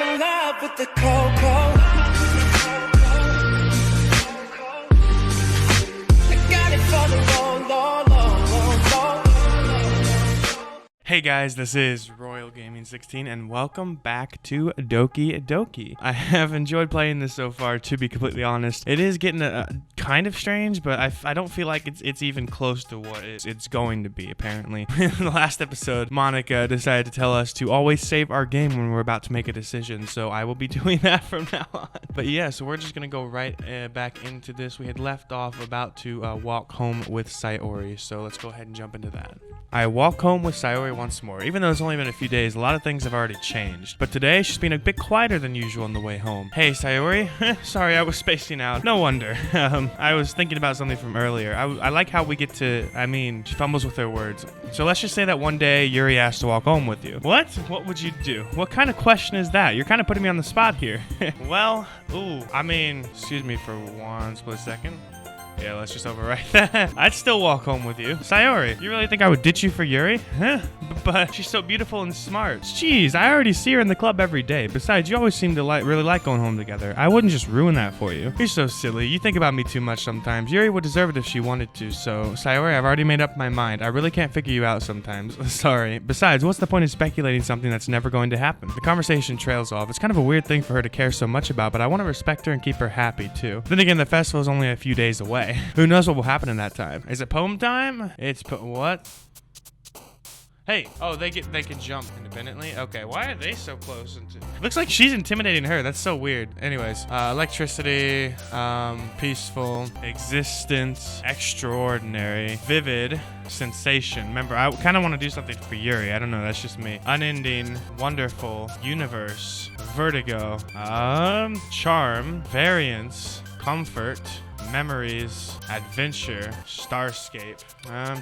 I'm in love with the cocoa. I got it for the low, low, low, low, low. Hey guys, this is Royal Gaming 16 and welcome back to Doki Doki. I have enjoyed playing this so far, to be completely honest. It is getting kind of strange, but I don't feel like it's even close to what it's going to be, apparently. In the last episode, Monica decided to tell us to always save our game when we're about to make a decision, so I will be doing that from now on. But yeah, so we're just going to go right back into this. We had left off about to walk home with Sayori, so let's go ahead and jump into that. I walk home with Sayori once more. Even though it's only been a few days, a lot of things have already changed. But today, she's been a bit quieter than usual on the way home. Hey, Sayori. Sorry, I was spacing out. No wonder. I was thinking about something from earlier. I like how we get to, she fumbles with her words. So let's just say that one day, Yuri asked to walk home with you. What? What would you do? What kind of question is that? You're kind of putting me on the spot here. Well, excuse me for one split second. Yeah, let's just overwrite that. I'd still walk home with you. Sayori, you really think I would ditch you for Yuri? Huh? But she's so beautiful and smart. Jeez, I already see her in the club every day. Besides, you always seem to really like going home together. I wouldn't just ruin that for you. You're so silly. You think about me too much sometimes. Yuri would deserve it if she wanted to. So, Sayori, I've already made up my mind. I really can't figure you out sometimes. Sorry. Besides, what's the point of speculating something that's never going to happen? The conversation trails off. It's kind of a weird thing for her to care so much about, but I want to respect her and keep her happy too. Then again, the festival's only a few days away. Who knows what will happen in that time? Is it poem time? What? Hey, oh, they can jump independently. Okay, why are they so close? Looks like she's intimidating her. That's so weird. Anyways, electricity, peaceful, existence, extraordinary, vivid, sensation. Remember, I kind of want to do something for Yuri. I don't know. That's just me. Unending, wonderful, universe, vertigo, charm, variance, comfort, memories, adventure, starscape,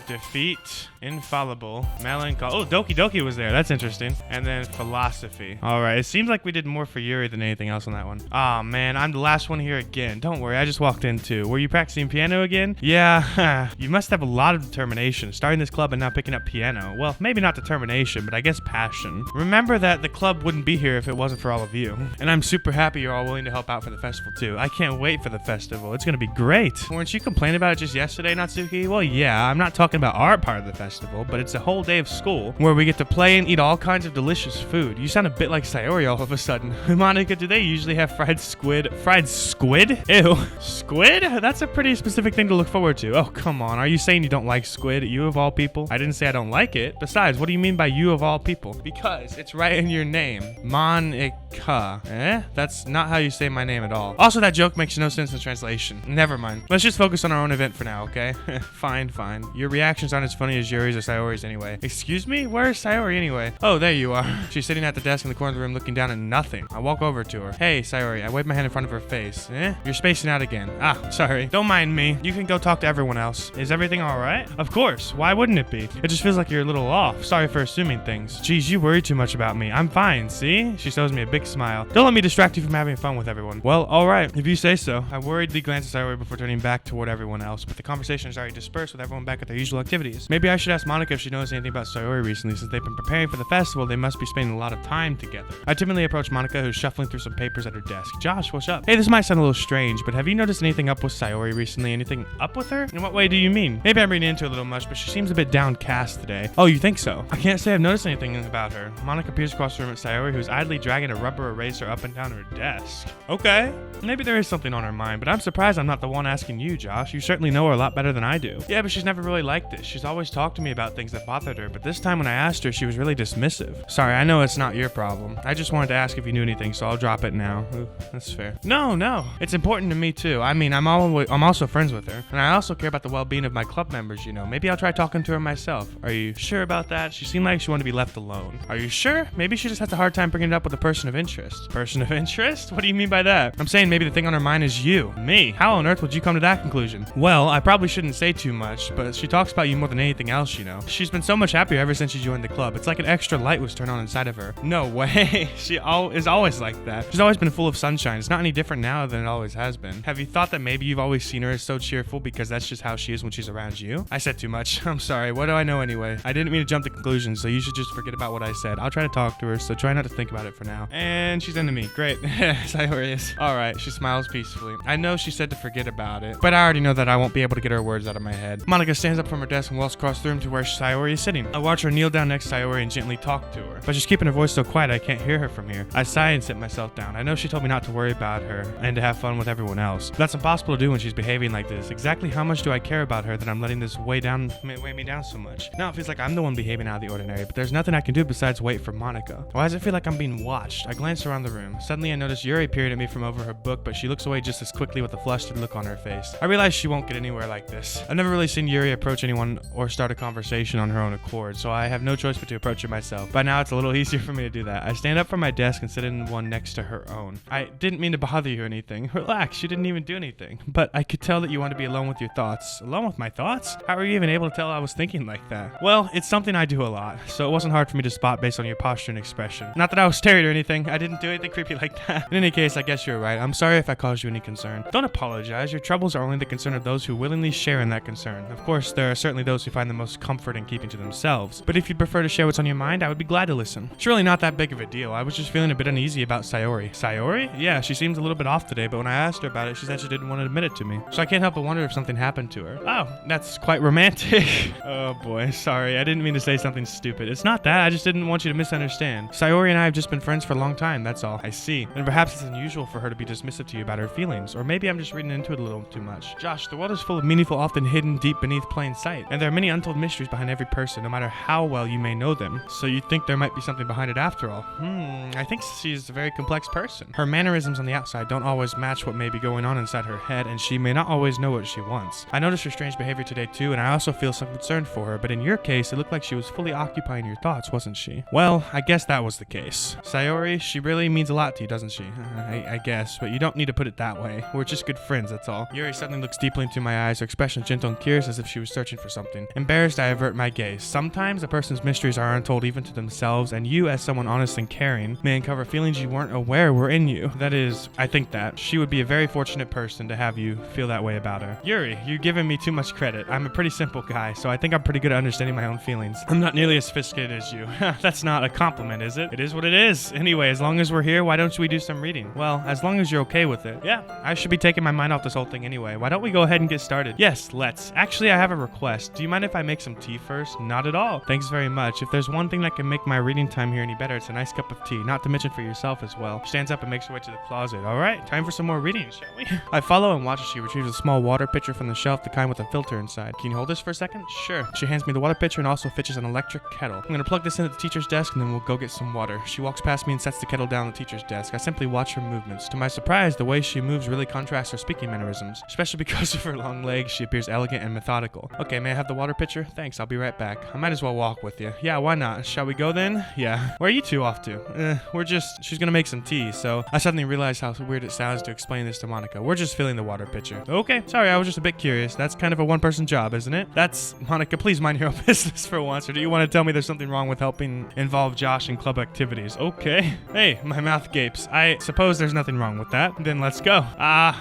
defeat, infallible, melancholy. Oh, Doki Doki was there. That's interesting. And then philosophy. All right. It seems like we did more for Yuri than anything else on that one. Oh, man. I'm the last one here again. Don't worry. I just walked in too. Were you practicing piano again? Yeah. You must have a lot of determination. Starting this club and now picking up piano. Well, maybe not determination, but I guess passion. Remember that the club wouldn't be here if it wasn't for all of you. And I'm super happy you're all willing to help out for the festival too. I can't wait for the festival. It's going to be great. Weren't you complaining about it just yesterday, Natsuki? Well, yeah, I'm not talking about our part of the festival, but it's a whole day of school where we get to play and eat all kinds of delicious food. You sound a bit like Sayori all of a sudden. Monica, do they usually have fried squid? Fried squid? Ew. Squid? That's a pretty specific thing to look forward to. Oh, come on. Are you saying you don't like squid? You of all people? I didn't say I don't like it. Besides, what do you mean by you of all people? Because it's right in your name. Monica. That's not how you say my name at all. Also, that joke makes no sense in translation. Never mind. Let's just focus on our own event for now, okay? Fine. Your reactions aren't as funny as Yuri's or Sayori's anyway. Excuse me? Where's Sayori anyway? Oh, there you are. She's sitting at the desk in the corner of the room looking down at nothing. I walk over to her. Hey, Sayori. I wave my hand in front of her face. You're spacing out again. Ah, sorry. Don't mind me. You can go talk to everyone else. Is everything alright? Of course. Why wouldn't it be? It just feels like you're a little off. Sorry for assuming things. Geez, you worry too much about me. I'm fine, see? She shows me a big smile. Don't let me distract you from having fun with everyone. Well, alright. If you say so. I worriedly glance at Sayori before turning back toward everyone else, but the conversation is already dispersed with everyone back at their usual activities. Maybe I should ask Monica if she knows anything about Sayori recently. Since they've been preparing for the festival, they must be spending a lot of time together. I timidly approach Monica, who's shuffling through some papers at her desk. Josh, what's up? Hey, this might sound a little strange, but have you noticed anything up with Sayori recently? Anything up with her? In what way do you mean? Maybe I'm reading into her a little much, but she seems a bit downcast today. Oh, you think so? I can't say I've noticed anything about her. Monica peers across the room at Sayori, who's idly dragging a rubber eraser up and down her desk. Okay. Maybe there is something on her mind, but I'm surprised I'm not the one asking you, Josh. You certainly know her a lot better than I do. Yeah, but she's never really liked this. She's always talked to me about things that bothered her, but this time when I asked her, she was really dismissive. Sorry, I know it's not your problem. I just wanted to ask if you knew anything, so I'll drop it now. Ooh, that's fair. No. It's important to me too. I'm also friends with her, and I also care about the well-being of my club members, you know. Maybe I'll try talking to her myself. Are you sure about that? She seemed like she wanted to be left alone. Are you sure? Maybe she just has a hard time bringing it up with a person of interest. Person of interest? What do you mean by that? I'm saying maybe the thing on her mind is you. Me? How on earth would you come to that conclusion? Well, I probably shouldn't say too much, but she talks about you more than anything else, you know. She's been so much happier ever since she joined the club. It's like an extra light was turned on inside of her. No way. She is always like that. She's always been full of sunshine. It's not any different now than it always has been. Have you thought that maybe you've always seen her as so cheerful because that's just how she is when she's around you? I said too much. I'm sorry. What do I know anyway? I didn't mean to jump to conclusions, so you should just forget about what I said. I'll try to talk to her, so try not to think about it for now. And she's into me. Great. Sayori is. Alright, she smiles peacefully. I know she said to forget about it, but I already know that I won't be able to get her words out of my head. Monica stands up from her desk and walks across the room to where Sayori is sitting. I watch her kneel down next to Sayori and gently talk to her, but she's keeping her voice so quiet I can't hear her from here. I sigh and sit myself down. I know she told me not to worry about her and to have fun with everyone else. That's impossible to do when she's behaving like this. Exactly how much do I care about her that I'm letting this weigh me down so much? Now it feels like I'm the one behaving out of the ordinary, but there's nothing I can do besides wait for Monica. Why does it feel like I'm being watched? I glance around the room. Suddenly I notice Yuri peered at me from over her book, but she looks away just as quickly with a flustered look on her face. I realize she won't get anywhere like this. I've never really seen Yuri approach anyone or start a conversation on her own accord, so I have no choice but to approach her myself. By now it's a little easier for me to do that. I stand up from my desk and sit in one next to her own. I didn't mean to bother you or anything. Relax, you didn't even do anything. But I could tell that you want to be alone with your thoughts. Alone with my thoughts? How are you even able to tell I was thinking like that? Well, it's something I do a lot, so it wasn't hard for me to spot based on your posture and expression. Not that I was scared or anything. I didn't do anything creepy like that. In any case, I guess you're right. I'm sorry if I caused you any concern. Don't apologize. Your troubles are only the concern of those who willingly share in that concern. Of course, there are certainly those who find the most comfort in keeping to themselves, but if you'd prefer to share what's on your mind, I would be glad to listen. It's really not that big of a deal. I was just feeling a bit uneasy about Sayori. Sayori? Yeah, she seems a little bit off today, but when I asked her about it, she said she didn't want to admit it to me. So I can't help but wonder if something happened to her. Oh, that's quite romantic. Oh boy, sorry. I didn't mean to say something stupid. It's not that. I just didn't want you to misunderstand. Sayori and I have just been friends for a long time, that's all. I see. And perhaps it's unusual for her to be dismissive to you about her feelings, or maybe I'm just reading into it a little too much. Josh, the world is full of meaningful, often hidden deep beneath plain sight, and there are many untold mysteries behind every person, no matter how well you may know them. So you think there might be something behind it after all? I think she's a very complex person. Her mannerisms on the outside don't always match what may be going on inside her head, and she may not always know what she wants. I noticed her strange behavior today too, and I also feel some concern for her, but in your case, it looked like she was fully occupying your thoughts, wasn't she? Well, I guess that was the case. Sayori, she really means a lot to you, doesn't she? I guess, but you don't need to put it that way. We're just good friends, that's all. Yuri suddenly looks deeply into my eyes, her expression gentle and curious as if she was searching for something. Embarrassed, I avert my gaze. Sometimes a person's mysteries are untold even to themselves, and you, as someone honest and caring, may uncover feelings you weren't aware were in you. That is, I think that. She would be a very fortunate person to have you feel that way about her. Yuri, you're giving me too much credit. I'm a pretty simple guy, so I think I'm pretty good at understanding my own feelings. I'm not nearly as sophisticated as you. That's not a compliment, is it? It is what it is. Anyway, as long as we're here, why don't we do some reading? Well, as long as you're okay with it. Yeah, I should be taking my mind off this whole thing anyway. Why don't we go ahead and get started? Yes, let's. Actually, I have a request. Do you mind if I make some tea first? Not at all. Thanks very much. If there's one thing that can make my reading time here any better, it's a nice cup of tea. Not to mention for yourself as well. She stands up and makes her way to the closet. All right, time for some more reading, shall we? I follow and watch as she retrieves a small water pitcher from the shelf, the kind with a filter inside. Can you hold this for a second? Sure. She hands me the water pitcher and also fetches an electric kettle. I'm gonna plug this in at the teacher's desk and then we'll go get some water. She walks past me and sets the kettle down on the teacher's desk. I simply watch her movements. To my surprise, the way she moves really contrasts her speaking mannerisms. Especially because of her long legs, she appears elegant and methodical. Okay, may I have the water pitcher? Thanks, I'll be right back. I might as well walk with you. Yeah, why not? Shall we go then? Yeah. Where are you two off to? She's gonna make some tea, so I suddenly realized how weird it sounds to explain this to Monica. We're just filling the water pitcher. Okay, sorry, I was just a bit curious. That's kind of a one-person job, isn't it? That's, Monica, please mind your own business for once, or do you want to tell me there's something wrong with helping involve Josh in club activities? Okay. Hey, my mouth gapes. I suppose there's nothing wrong with that. Then let's go.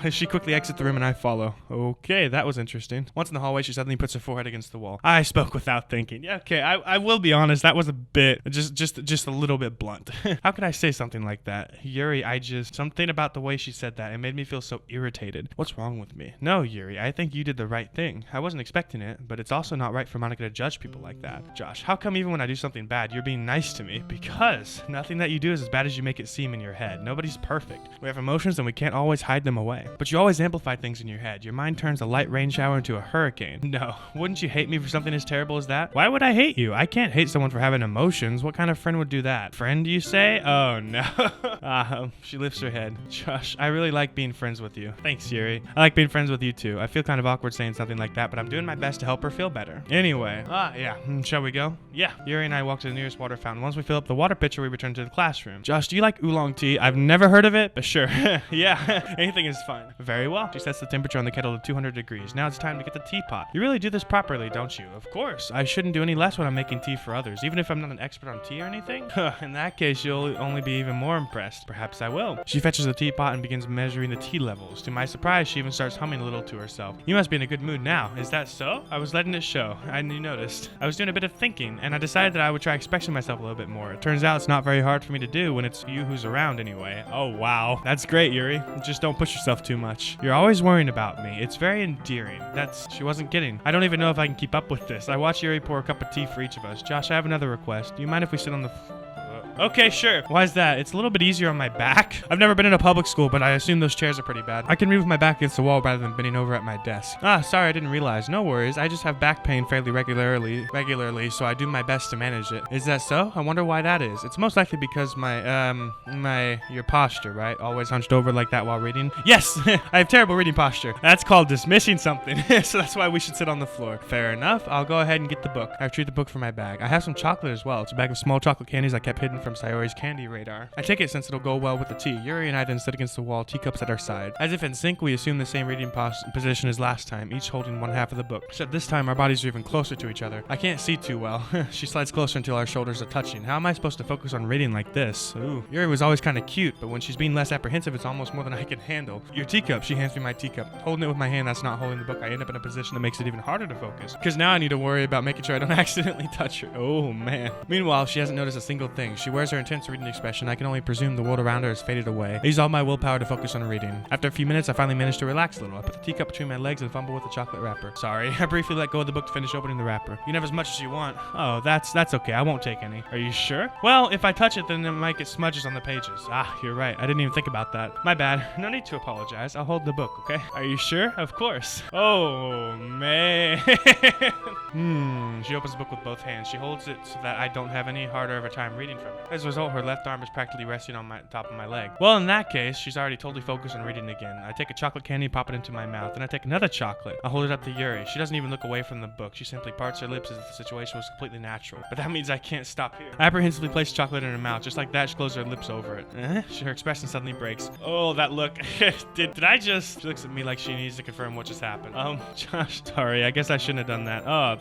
She quickly exits the room and I follow. Okay, that was interesting. Once in the hallway, she suddenly puts her forehead against the wall. I spoke without thinking. Yeah, okay, I will be honest, that was a bit, just a little bit blunt. How could I say something like that? Yuri, something about the way she said that, it made me feel so irritated. What's wrong with me? No, Yuri, I think you did the right thing. I wasn't expecting it, but it's also not right for Monica to judge people like that. Josh, how come even when I do something bad, you're being nice to me? Because nothing that you do is as bad as you make it seem in your head. Nobody's perfect. We have emotions and we can't always hide them away. But you always amplify things in your head. Your mind turns a light rain shower into a hurricane. No, wouldn't you hate me for something as terrible as that? Why would I hate you? I can't hate someone for having emotions. What kind of friend would do that? Friend, you say? Oh no. She lifts her head. Josh, I really like being friends with you. Thanks, Yuri. I like being friends with you too. I feel kind of awkward saying something like that, but I'm doing my best to help her feel better. Anyway, yeah. Shall we go? Yeah. Yuri and I walk to the nearest water fountain. Once we fill up the water pitcher, we return to the classroom. Josh, do you like oolong tea? I've never heard of it, but sure. Yeah, anything is fine. Very well. She sets the temperature on the kettle to 200 degrees. Now it's time to get the teapot. You really do this properly, don't you? Of course. I shouldn't do any less when I'm making tea for others, even if I'm not an expert on tea or anything. In that case, you'll only be even more impressed. Perhaps I will. She fetches the teapot and begins measuring the tea levels. To my surprise, she even starts humming a little to herself. You must be in a good mood now. Is that so? I was letting it show. You noticed. I was doing a bit of thinking, and I decided that I would try expressing myself a little bit more. It turns out it's not very hard for me to do when it's you who's around anyway. Oh, wow. That's great, Yuri. Just don't push yourself too much. You're always worrying about me. It's very endearing. She wasn't kidding. I don't even know if I can keep up with this. I watch Yuri pour a cup of tea for each of us. Josh, I have another request. Do you mind if we sit on the Okay, sure. Why is that? It's a little bit easier on my back. I've never been in a public school, but I assume those chairs are pretty bad. I can read with my back against the wall rather than bending over at my desk. Ah, sorry, I didn't realize. No worries. I just have back pain fairly regularly, so I do my best to manage it. Is that so? I wonder why that is. It's most likely because your posture, right? Always hunched over like that while reading. Yes, I have terrible reading posture. That's called dismissing something. So that's why we should sit on the floor. Fair enough. I'll go ahead and get the book. I retrieved the book from my bag. I have some chocolate as well. It's a bag of small chocolate candies I kept hidden from Sayori's candy radar. I take it since it'll go well with the tea. Yuri and I then sit against the wall, teacups at our side. As if in sync, we assume the same reading position as last time, each holding one half of the book. Except this time, our bodies are even closer to each other. I can't see too well. She slides closer until our shoulders are touching. How am I supposed to focus on reading like this? Ooh. Yuri was always kind of cute, but when she's being less apprehensive, it's almost more than I can handle. Your teacup. She hands me my teacup. Holding it with my hand that's not holding the book, I end up in a position that makes it even harder to focus. Because now I need to worry about making sure I don't accidentally touch her. Oh, man. Meanwhile, she hasn't noticed a single thing. She wears her intense reading expression. I can only presume the world around her has faded away. I use all my willpower to focus on reading. After a few minutes, I finally managed to relax a little. I put the teacup between my legs and fumble with the chocolate wrapper. Sorry, I briefly let go of the book to finish opening the wrapper. You can have as much as you want. Oh, that's okay. I won't take any. Are you sure? Well, if I touch it, then it might get smudges on the pages. Ah, you're right. I didn't even think about that. My bad. No need to apologize. I'll hold the book, okay? Are you sure? Of course. Oh, man. She opens the book with both hands. She holds it so that I don't have any harder of a time reading from it. As a result, her left arm is practically resting on my top of my leg. Well, in that case, she's already totally focused on reading again. I take a chocolate candy, pop it into my mouth, and I take another chocolate. I hold it up to Yuri. She doesn't even look away from the book. She simply parts her lips as if the situation was completely natural. But that means I can't stop here. I apprehensively place chocolate in her mouth. Just like that, she closes her lips over it. Her expression suddenly breaks. Oh, that look. Did I just... She looks at me like she needs to confirm what just happened. Josh, sorry. I guess I shouldn't have done that. Oh,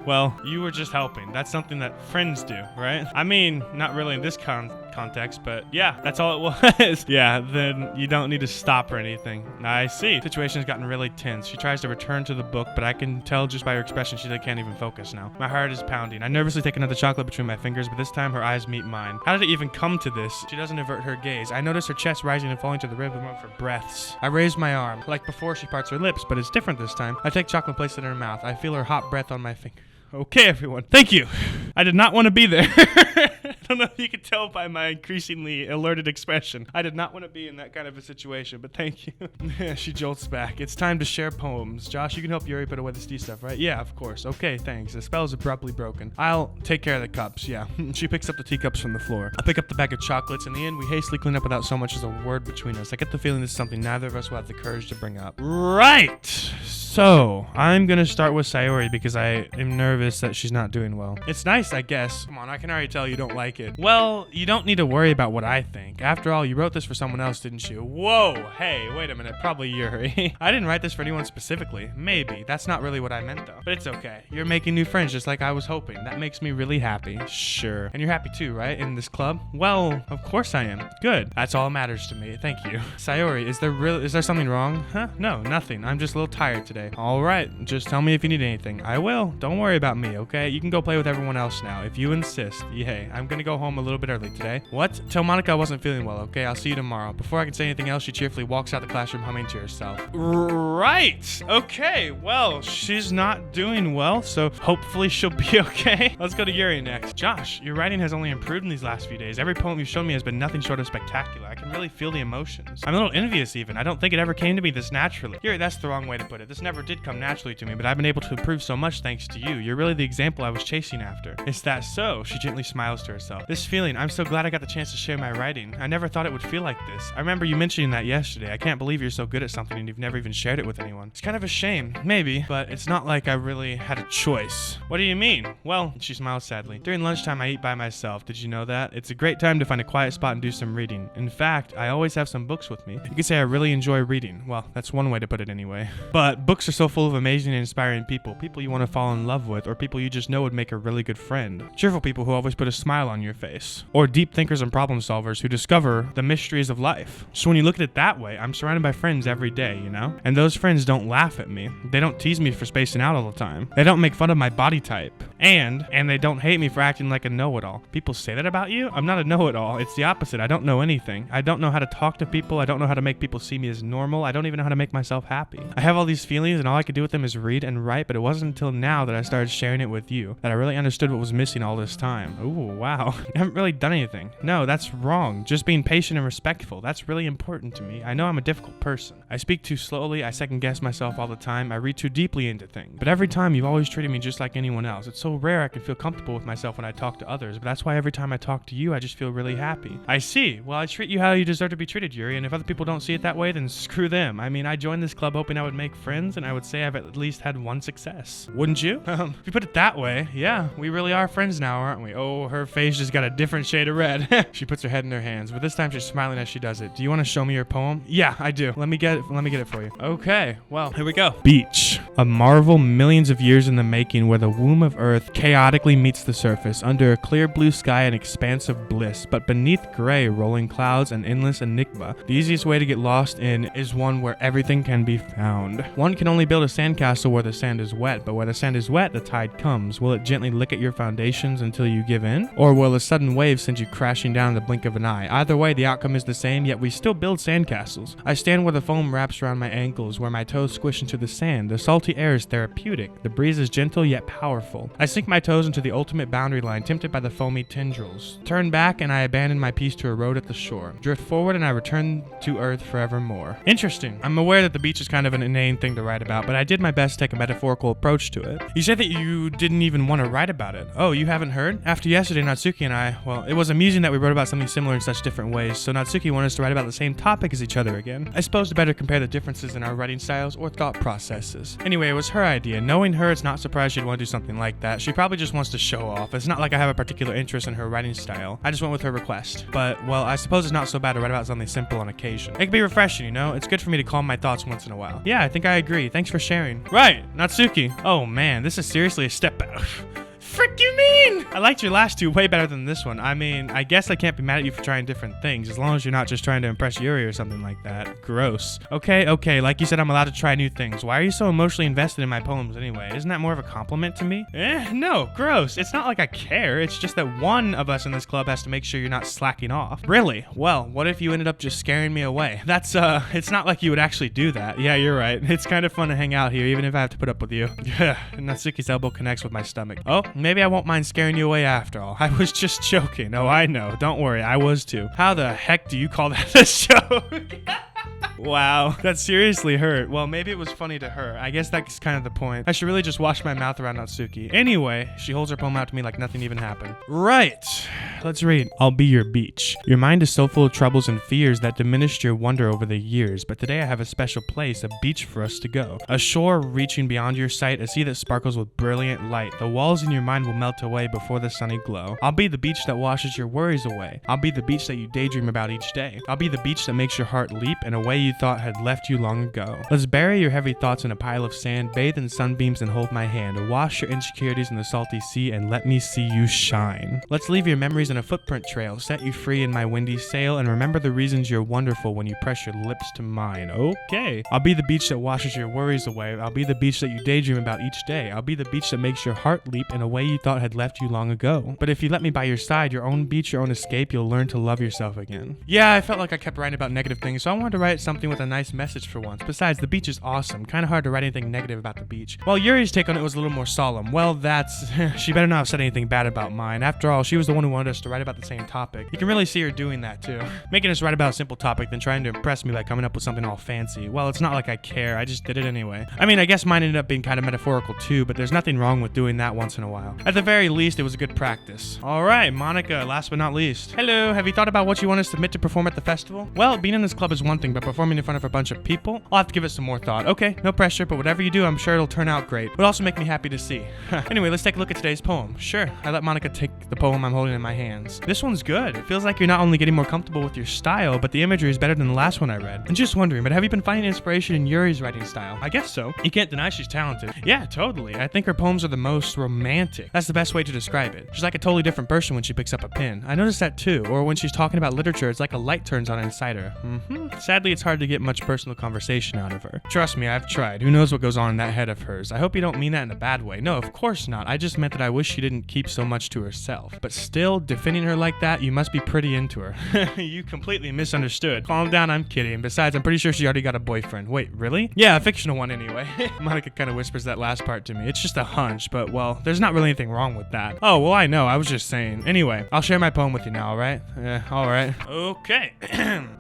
well, you were just helping. That's something that friends do, right? I mean, not really in this context, but yeah, that's all it was. Yeah, then you don't need to stop or anything. I see. The situation has gotten really tense. She tries to return to the book, but I can tell just by her expression she can't even focus now. My heart is pounding. I nervously take another chocolate between my fingers, but this time her eyes meet mine. How did it even come to this? She doesn't avert her gaze. I notice her chest rising and falling to the rhythm of her breaths. I raise my arm. Like before, she parts her lips, but it's different this time. I take chocolate and place it in her mouth. I feel her hot breath on my finger. Okay, everyone. Thank you. I did not want to be there. I don't know if you could tell by my increasingly alerted expression. I did not want to be in that kind of a situation, but thank you. She jolts back. It's time to share poems. Josh, you can help Yuri put away the tea stuff, right? Yeah, of course. Okay, thanks. The spell is abruptly broken. I'll take care of the cups, yeah. She picks up the teacups from the floor. I pick up the bag of chocolates. In the end, we hastily clean up without so much as a word between us. I get the feeling this is something neither of us will have the courage to bring up. Right! So, I'm gonna start with Sayori because I am nervous that she's not doing well. It's nice, I guess. Come on, I can already tell you don't like it. Well, you don't need to worry about what I think. After all, you wrote this for someone else, didn't you? Whoa, hey, wait a minute. Probably Yuri. I didn't write this for anyone specifically. Maybe. That's not really what I meant, though. But it's okay. You're making new friends just like I was hoping. That makes me really happy. Sure. And you're happy too, right? In this club? Well, of course I am. Good. That's all that matters to me. Thank you. Sayori, is there something wrong? Huh? No, nothing. I'm just a little tired today. All right. Just tell me if you need anything. I will. Don't worry about me, okay? You can go play with everyone else now, if you insist. Yay. I'm gonna go home a little bit early today. What? Tell Monica I wasn't feeling well, okay? I'll see you tomorrow. Before I can say anything else, she cheerfully walks out the classroom humming to herself. Right. Okay. Well, she's not doing well, so hopefully she'll be okay. Let's go to Yuri next. Josh, your writing has only improved in these last few days. Every poem you've shown me has been nothing short of spectacular. I can really feel the emotions. I'm a little envious even. I don't think it ever came to me this naturally. Yuri, that's the wrong way to put it. This never did come naturally to me, but I've been able to improve so much thanks to you. You're really the example I was chasing after. Is that so? She gently smiles to herself. This feeling, I'm so glad I got the chance to share my writing. I never thought it would feel like this. I remember you mentioning that yesterday. I can't believe you're so good at something and you've never even shared it with anyone. It's kind of a shame, maybe, but it's not like I really had a choice. What do you mean? Well, she smiles sadly. During lunchtime, I eat by myself. Did you know that? It's a great time to find a quiet spot and do some reading. In fact, I always have some books with me. You could say I really enjoy reading. Well, that's one way to put it anyway. But books Books are so full of amazing and inspiring people you want to fall in love with, or people you just know would make a really good friend. Cheerful people who always put a smile on your face. Or deep thinkers and problem solvers who discover the mysteries of life. So when you look at it that way, I'm surrounded by friends every day, you know? And those friends don't laugh at me. They don't tease me for spacing out all the time. They don't make fun of my body type. And they don't hate me for acting like a know-it-all. People say that about you? I'm not a know-it-all. It's the opposite. I don't know anything. I don't know how to talk to people. I don't know how to make people see me as normal. I don't even know how to make myself happy. I have all these feelings and all I could do with them is read and write, but it wasn't until now that I started sharing it with you that I really understood what was missing all this time. Ooh, wow. I haven't really done anything. No, that's wrong. Just being patient and respectful. That's really important to me. I know I'm a difficult person. I speak too slowly. I second guess myself all the time. I read too deeply into things. But every time you've always treated me just like anyone else. It's so rare I can feel comfortable with myself when I talk to others, but that's why every time I talk to you, I just feel really happy. I see. Well, I treat you how you deserve to be treated, Yuri, and if other people don't see it that way, then screw them. I mean, I joined this club hoping I would make friends, and I would say I've at least had one success. Wouldn't you? If you put it that way, yeah, we really are friends now, aren't we? Oh, her face just got a different shade of red. She puts her head in her hands, but this time she's smiling as she does it. Do you want to show me your poem? Yeah, I do. Let me get it for you. Okay, well, here we go. Beach. A marvel millions of years in the making where the womb of Earth chaotically meets the surface under a clear blue sky and expanse of bliss, but beneath gray rolling clouds and endless enigma. The easiest way to get lost in is one where everything can be found. One can only build a sandcastle where the sand is wet, but where the sand is wet, the tide comes. Will it gently lick at your foundations until you give in? Or will a sudden wave send you crashing down in the blink of an eye? Either way, the outcome is the same, yet we still build sandcastles. I stand where the foam wraps around my ankles, where my toes squish into the sand. The salty air is therapeutic. The breeze is gentle yet powerful. I sink my toes into the ultimate boundary line, tempted by the foamy tendrils. Turn back and I abandon my piece to erode at the shore. Drift forward and I return to earth forevermore. Interesting. I'm aware that the beach is kind of an inane thing to write about, but I did my best to take a metaphorical approach to it. You said that you didn't even want to write about it. Oh, you haven't heard? After yesterday, Natsuki and I, well, it was amusing that we wrote about something similar in such different ways, so Natsuki wanted us to write about the same topic as each other again. I suppose to better compare the differences in our writing styles or thought processes. Anyway, it was her idea. Knowing her, it's not surprised she'd want to do something like that. She probably just wants to show off. It's not like I have a particular interest in her writing style. I just went with her request. But, well, I suppose it's not so bad to write about something simple on occasion. It can be refreshing, you know? It's good for me to calm my thoughts once in a while. Yeah, I think I agree. Thanks for sharing. Right, Natsuki. Oh man, this is seriously a step back. Frick you mean? I liked your last two way better than this one. I mean, I guess I can't be mad at you for trying different things, as long as you're not just trying to impress Yuri or something like that. Gross. Okay, like you said, I'm allowed to try new things. Why are you so emotionally invested in my poems anyway? Isn't that more of a compliment to me? No, gross. It's not like I care. It's just that one of us in this club has to make sure you're not slacking off. Really? Well, what if you ended up just scaring me away? That's, it's not like you would actually do that. Yeah, you're right. It's kind of fun to hang out here, even if I have to put up with you. Natsuki's elbow connects with my stomach. Oh, maybe I won't mind scaring you away after all. I was just joking. Oh, I know. Don't worry. I was too. How the heck do you call that a joke? Wow, that seriously hurt. Well, maybe it was funny to her. I guess that's kind of the point. I should really just wash my mouth around Natsuki. Anyway, she holds her poem out to me like nothing even happened. Right. Let's read. I'll be your beach. Your mind is so full of troubles and fears that diminished your wonder over the years, but today I have a special place, a beach for us to go. A shore reaching beyond your sight, a sea that sparkles with brilliant light. The walls in your mind will melt away before the sunny glow. I'll be the beach that washes your worries away. I'll be the beach that you daydream about each day. I'll be the beach that makes your heart leap in a way you thought had left you long ago. Let's bury your heavy thoughts in a pile of sand, bathe in sunbeams and hold my hand. Wash your insecurities in the salty sea and let me see you shine. Let's leave your memories in a footprint trail, set you free in my windy sail, and remember the reasons you're wonderful when you press your lips to mine. Okay. I'll be the beach that washes your worries away. I'll be the beach that you daydream about each day. I'll be the beach that makes your heart leap in a way you thought had left you long ago. But if you let me by your side, your own beach, your own escape, you'll learn to love yourself again. Yeah, I felt like I kept writing about negative things, so I wanted to write something with a nice message for once. Besides, the beach is awesome. Kind of hard to write anything negative about the beach. While Yuri's take on it was a little more solemn. Well, that's... she better not have said anything bad about mine. After all, she was the one who wanted us to write about the same topic. You can really see her doing that, too. Making us write about a simple topic, then trying to impress me by coming up with something all fancy. Well, it's not like I care. I just did it anyway. I mean, I guess mine ended up being kind of metaphorical, too, but there's nothing wrong with doing that once in a while. At the very least, it was a good practice. Alright, Monica, last but not least. Hello, have you thought about what you want to submit to perform at the festival? Well, being in this club is one thing, but performing performing in front of a bunch of people? I'll have to give it some more thought. Okay, no pressure, but whatever you do, I'm sure it'll turn out great. It would also make me happy to see. Anyway, let's take a look at today's poem. Sure, I let Monica take the poem I'm holding in my hands. This one's good. It feels like you're not only getting more comfortable with your style, but the imagery is better than the last one I read. I'm just wondering, but have you been finding inspiration in Yuri's writing style? I guess so. You can't deny she's talented. Yeah, totally. I think her poems are the most romantic. That's the best way to describe it. She's like a totally different person when she picks up a pen. I noticed that too. Or when she's talking about literature, it's like a light turns on inside her. Sadly, it's hard to get much personal conversation out of her. Trust me, I've tried. Who knows what goes on in that head of hers. I hope you don't mean that in a bad way. No, of course not. I just meant that I wish she didn't keep so much to herself. But still, defending her like that, you must be pretty into her. You completely misunderstood. Calm down, I'm kidding. Besides, I'm pretty sure she already got a boyfriend. Wait, really? Yeah, a fictional one anyway. Monica kind of whispers that last part to me. It's just a hunch, but well, there's not really anything wrong with that. Oh, well, I know. I was just saying. Anyway, I'll share my poem with you now, alright? Alright. Okay.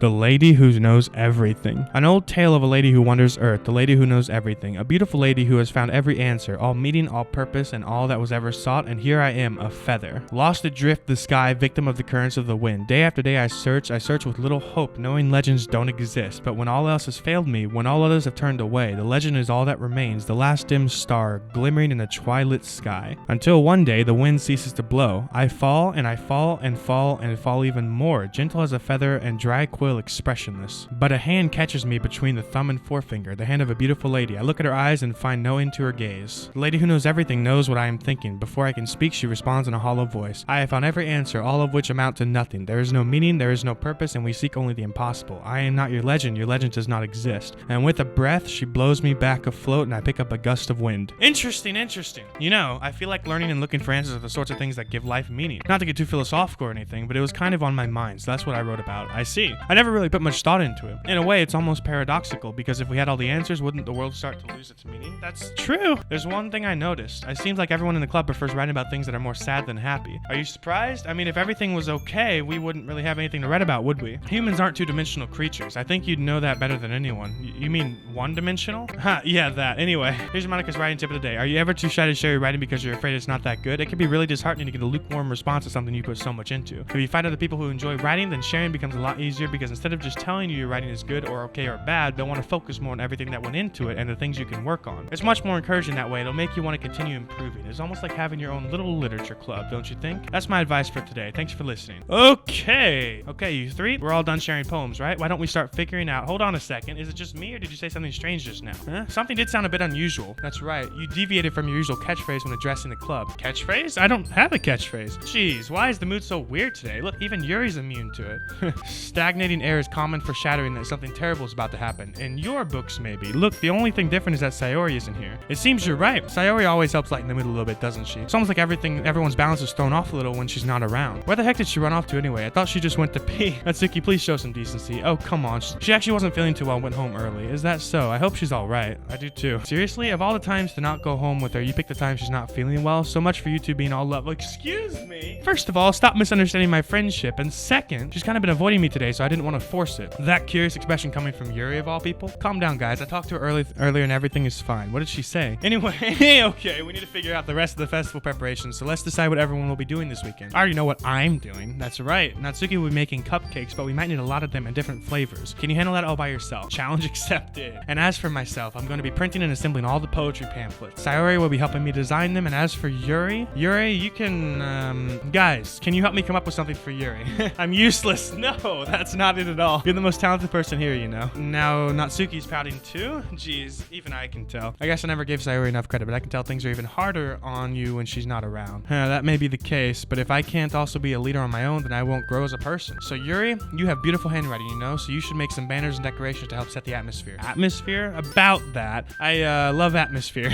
The Lady Who Knows Everything. An old tale of a lady who wanders earth, the lady who knows everything. A beautiful lady who has found every answer, all meaning, all purpose, and all that was ever sought, and here I am, a feather. Lost adrift the sky, victim of the currents of the wind. Day after day I search with little hope, knowing legends don't exist. But when all else has failed me, when all others have turned away, the legend is all that remains, the last dim star, glimmering in a twilit sky. Until one day the wind ceases to blow. I fall, and I fall, and fall, and fall even more, gentle as a feather and dry quill expressionless. But a hand catches me between the thumb and forefinger, the hand of a beautiful lady. I look at her eyes and find no end to her gaze. The lady who knows everything knows what I am thinking. Before I can speak, she responds in a hollow voice. I have found every answer, all of which amount to nothing. There is no meaning, there is no purpose, and we seek only the impossible. I am not your legend does not exist. And with a breath, she blows me back afloat, and I pick up a gust of wind. Interesting. You know, I feel like learning and looking for answers are the sorts of things that give life meaning. Not to get too philosophical or anything, but it was kind of on my mind, so that's what I wrote about. I see. I never really put much thought into it. In a way, it's almost paradoxical, because if we had all the answers, wouldn't the world start to lose its meaning? That's true. There's one thing I noticed. It seems like everyone in the club prefers writing about things that are more sad than happy. Are you surprised? I mean, if everything was okay, we wouldn't really have anything to write about, would we? Humans aren't two-dimensional creatures. I think you'd know that better than anyone. You mean one-dimensional? Ha, yeah, that. Anyway, here's Monica's writing tip of the day. Are you ever too shy to share your writing because you're afraid it's not that good? It can be really disheartening to get a lukewarm response to something you put so much into. If you find other people who enjoy writing, then sharing becomes a lot easier, because instead of just telling you your writing is good or okay or bad, they'll want to focus more on everything that went into it and the things you can work on. It's much more encouraging that way. It'll make you want to continue improving. It's almost like having your own little literature club, don't you think? That's my advice for today. Thanks for listening. Okay, you three, we're all done sharing poems, right? Why don't we start figuring out, hold on a second, is it just me or did you say something strange just now? Something did sound a bit unusual. That's right, you deviated from your usual catchphrase when addressing the club. Catchphrase? I don't have a catchphrase. Jeez, why is the mood so weird today? Look, even Yuri's immune to it. Stagnating air is common foreshadowing that something terrible is about to happen. In your books, maybe. Look, the only thing different is that Sayori isn't here. It seems you're right. Sayori always helps lighten the mood a little bit, doesn't she? It's almost like everyone's balance is thrown off a little when she's not around. Where the heck did she run off to anyway? I thought she just went to pee. Natsuki, please show some decency. Oh, come on. She actually wasn't feeling too well and went home early. Is that so? I hope she's alright. I do too. Seriously? Of all the times to not go home with her, you picked the time she's not feeling well? So much for you two being all love. Excuse me? First of all, stop misunderstanding my friendship. And second, she's kind of been avoiding me today, so I didn't want to force it. That curious expression coming from Yuri of all people? Calm down, guys. I talked to her earlier and everything is fine. What did she say? Anyway, okay, we need to figure out the rest of the festival preparations, so let's decide what everyone will be doing this weekend. I already know what I'm doing. That's right. Natsuki will be making cupcakes, but we might need a lot of them in different flavors. Can you handle that all by yourself? Challenge accepted. And as for myself, I'm going to be printing and assembling all the poetry pamphlets. Sayori will be helping me design them, and as for Yuri, you can, guys, can you help me come up with something for Yuri? I'm useless. No, that's not it at all. You're the most talented person here, you know. Now, Natsuki's pouting too? Jeez, even I can tell. I guess I never gave Sayori enough credit, but I can tell things are even harder on you when she's not around. That may be the case, but if I can't also be a leader on my own, then I won't grow as a person. So Yuri, you have beautiful handwriting, you know, so you should make some banners and decorations to help set the atmosphere. Atmosphere? About that. I love atmosphere.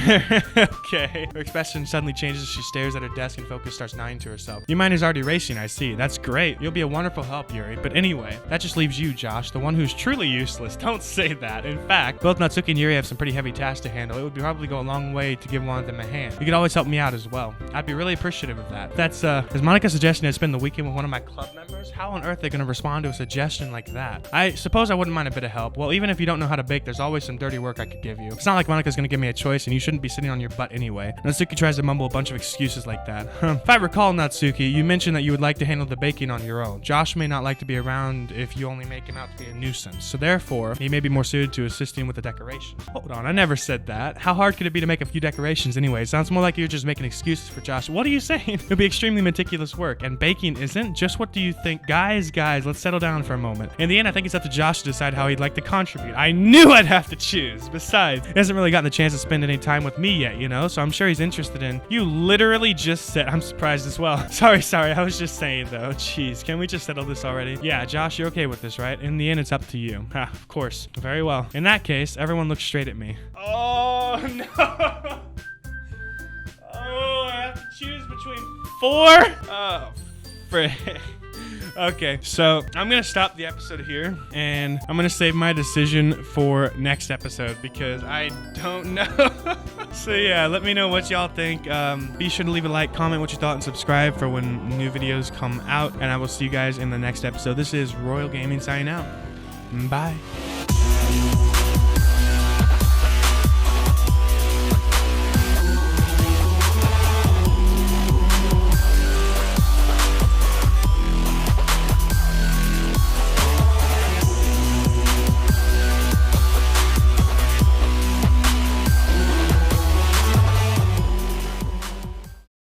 Okay. Her expression suddenly changes as she stares at her desk and focus starts nodding to herself. Your mind is already racing, I see. That's great. You'll be a wonderful help, Yuri. But anyway, that just leaves you, Josh, the one who's truly useless. Don't say that. In fact, both Natsuki and Yuri have some pretty heavy tasks to handle. It would probably go a long way to give one of them a hand. You could always help me out as well. I'd be really appreciative of that. That's, is Monica suggesting I spend the weekend with one of my club members? How on earth are they going to respond to a suggestion like that? I suppose I wouldn't mind a bit of help. Well, even if you don't know how to bake, there's always some dirty work I could give you. It's not like Monica's going to give me a choice, and you shouldn't be sitting on your butt anyway. Natsuki tries to mumble a bunch of excuses like that. If I recall, Natsuki, you mentioned that you would like to handle the baking on your own. Josh may not like to be around if you only make him out to be a nuisance. so therefore, he may be more suited to assisting with the decoration. Hold on, I never said that. How hard could it be to make a few decorations anyway? Sounds more like you're just making excuses for Josh. What are you saying? It'll be extremely meticulous work, and baking isn't. Just what do you think? Guys, let's settle down for a moment. In the end, I think it's up to Josh to decide how he'd like to contribute. I knew I'd have to choose. Besides, he hasn't really gotten the chance to spend any time with me yet, you know? So I'm sure he's interested in... You literally just said... I'm surprised as well. Sorry. I was just saying, though. Jeez, can we just settle this already? Yeah, Josh, you're okay with this, right? In the end, it's up to you. Ha, of course. Very well. In that case, everyone looks straight at me. Oh, no. Oh, I have to choose between 4? Oh, frick. Okay, so I'm gonna stop the episode here, and I'm gonna save my decision for next episode because I don't know. So yeah, let me know what y'all think. Be sure to leave a like, comment what you thought, and subscribe for when new videos come out. And I will see you guys in the next episode. This is Royal Gaming signing out. Bye.